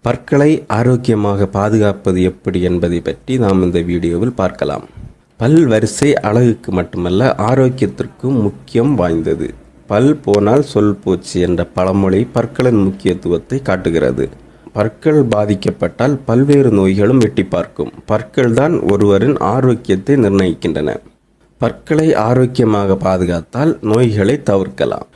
பற்களை ஆரோக்கியமாக பாதுகாப்பது எப்படி என்பதை பற்றி நாம் இந்த வீடியோவில் பார்க்கலாம். பல் வரிசை அழகுக்கு மட்டுமல்ல, ஆரோக்கியத்திற்கும் முக்கியம் வாய்ந்தது. பல் போனால் சொல் போச்சு என்ற பழமொழி பற்களின் முக்கியத்துவத்தை காட்டுகிறது. பற்கள் பாதிக்கப்பட்டால் பல்வேறு நோய்களும் எட்டி பார்க்கும். பற்கள் தான் ஒருவரின் ஆரோக்கியத்தை நிர்ணயிக்கின்றன. பற்களை ஆரோக்கியமாக பாதுகாத்தால் நோய்களை தவிர்க்கலாம்.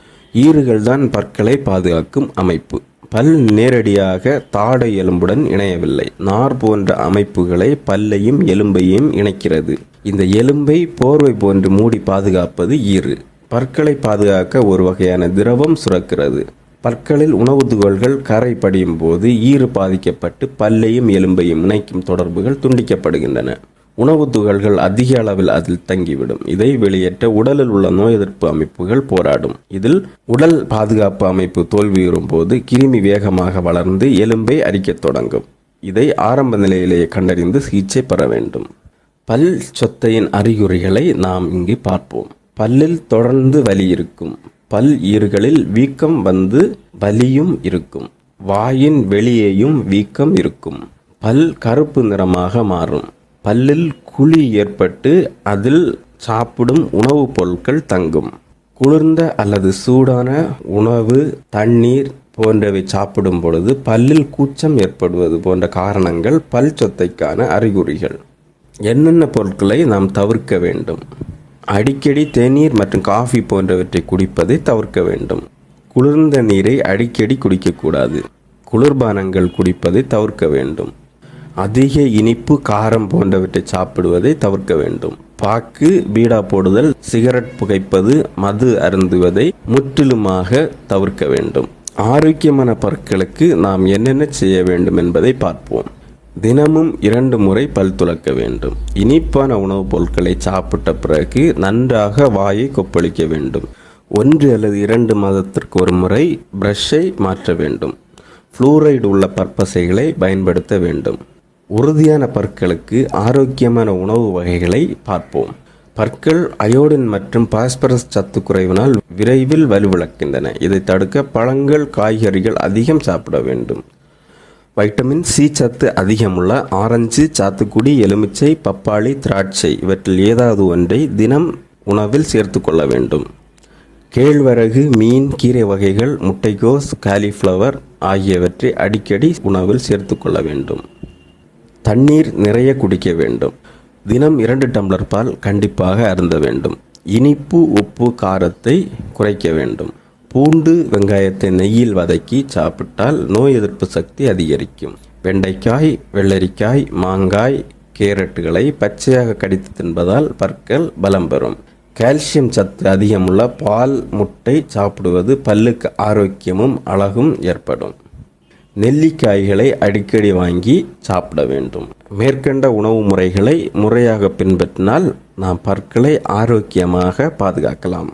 ஈறுகள் தான் பற்களை பாதுகாக்கும் அமைப்பு. பல் நேரடியாக தாடை எலும்புடன் இணையவில்லை. நார் போன்ற அமைப்புகளை பல்லையும் எலும்பையும் இணைக்கிறது. இந்த எலும்பை போர்வை போன்று மூடி பாதுகாப்பது ஈறு. பற்களை பாதுகாக்க ஒரு வகையான திரவம் சுரக்கிறது. பற்களில் உணவு துகள்கள் கரை படியும் போது ஈறு பாதிக்கப்பட்டு பல்லையும் எலும்பையும் இணைக்கும் தொடர்புகள் துண்டிக்கப்படுகின்றன. உணவு துகள்கள் அதிக அளவில் அதில் தங்கிவிடும். இதை வெளியேற்ற உடலில் உள்ள நோய் எதிர்ப்பு அமைப்புகள் போராடும். இதில் உடல் பாதுகாப்பு அமைப்பு தோல்வியுறும் போது கிருமி வேகமாக வளர்ந்து எலும்பை அரிக்கத் தொடங்கும். இதை ஆரம்ப நிலையிலேயே கண்டறிந்து சிகிச்சை பெற வேண்டும். பல் சொத்தையின் அறிகுறிகளை நாம் இங்கு பார்ப்போம். பல்லில் தொடர்ந்து வலி இருக்கும். பல் ஈறுகளில் வீக்கம் வந்து வலியும் இருக்கும். வாயின் வெளியேயும் வீக்கம் இருக்கும். பல் கருப்பு நிறமாக மாறும். பல்லில் குழி ஏற்பட்டு அதில் சாப்பிடும் உணவுப் பொருட்கள் தங்கும். குளிர்ந்த அல்லது சூடான உணவு, தண்ணீர் போன்றவை சாப்பிடும் பொழுது பல்லில் கூச்சம் ஏற்படுவது போன்ற காரணங்கள் பல் சொத்தைக்கான அறிகுறிகள். என்னென்ன பொருட்களை நாம் தவிர்க்க வேண்டும்? அடிக்கடி தேநீர் மற்றும் காஃபி போன்றவற்றை குடிப்பதை தவிர்க்க வேண்டும். குளிர்ந்த நீரை அடிக்கடி குடிக்கக்கூடாது. குளிர்பானங்கள் குடிப்பதை தவிர்க்க வேண்டும். அதிக இனிப்பு, காரம் போன்றவற்றை சாப்பிடுவதை தவிர்க்க வேண்டும். பாக்கு, பீடா போடுதல், சிகரெட் புகைப்பது, மது அருந்துவதை முற்றிலுமாக தவிர்க்க வேண்டும். ஆரோக்கியமான பற்களுக்கு நாம் என்னென்ன செய்ய வேண்டும் என்பதை பார்ப்போம். தினமும் 2 முறை பல் துலக்க வேண்டும். இனிப்பான உணவுப் பொருட்களை சாப்பிட்ட பிறகு நன்றாக வாயை கொப்பளிக்க வேண்டும். 1 அல்லது 2 மாதத்திற்கு ஒரு முறை பிரஷை மாற்ற வேண்டும். ஃப்ளூரைடு உள்ள பற்பசைகளை பயன்படுத்த வேண்டும். உறுதியான பற்களுக்கு ஆரோக்கியமான உணவு வகைகளை பார்ப்போம். பற்கள் அயோடின் மற்றும் பாஸ்பரஸ் சத்து குறைவினால் விரைவில் வலுவிழக்கின்றன. இதை தடுக்க பழங்கள், காய்கறிகள் அதிகம் சாப்பிட வேண்டும். வைட்டமின் சி சத்து அதிகமுள்ள ஆரஞ்சு, சாத்துக்குடி, எலுமிச்சை, பப்பாளி, திராட்சை இவற்றில் ஏதாவது ஒன்றை தினம் உணவில் சேர்த்து கொள்ள வேண்டும். கேழ்வரகு, மீன், கீரை வகைகள், முட்டைகோஸ், காலிஃப்ளவர் ஆகியவற்றை அடிக்கடி உணவில் சேர்த்து கொள்ள வேண்டும். தண்ணீர் நிறைய குடிக்க வேண்டும். தினம் 2 டம்ளர் பால் கண்டிப்பாக அருந்த வேண்டும். இனிப்பு, உப்பு, காரத்தை குறைக்க வேண்டும். பூண்டு, வெங்காயத்தை நெய்யில் வதக்கி சாப்பிட்டால் நோய் எதிர்ப்பு சக்தி அதிகரிக்கும். வெண்டைக்காய், வெள்ளரிக்காய், மாங்காய், கேரட்டுகளை பச்சையாக கடித்து தின்பதால் பற்கள் பலம் பெறும். கால்சியம் சத்து அதிகமுள்ள பால், முட்டை சாப்பிடுவது பல்லுக்கு ஆரோக்கியமும் அழகும் ஏற்படும். நெல்லிக்காய்களை அடிக்கடி வாங்கி சாப்பிட வேண்டும். மேற்கண்ட உணவு முறைகளை முறையாக பின்பற்றினால் நாம் பற்களை ஆரோக்கியமாக பாதுகாக்கலாம்.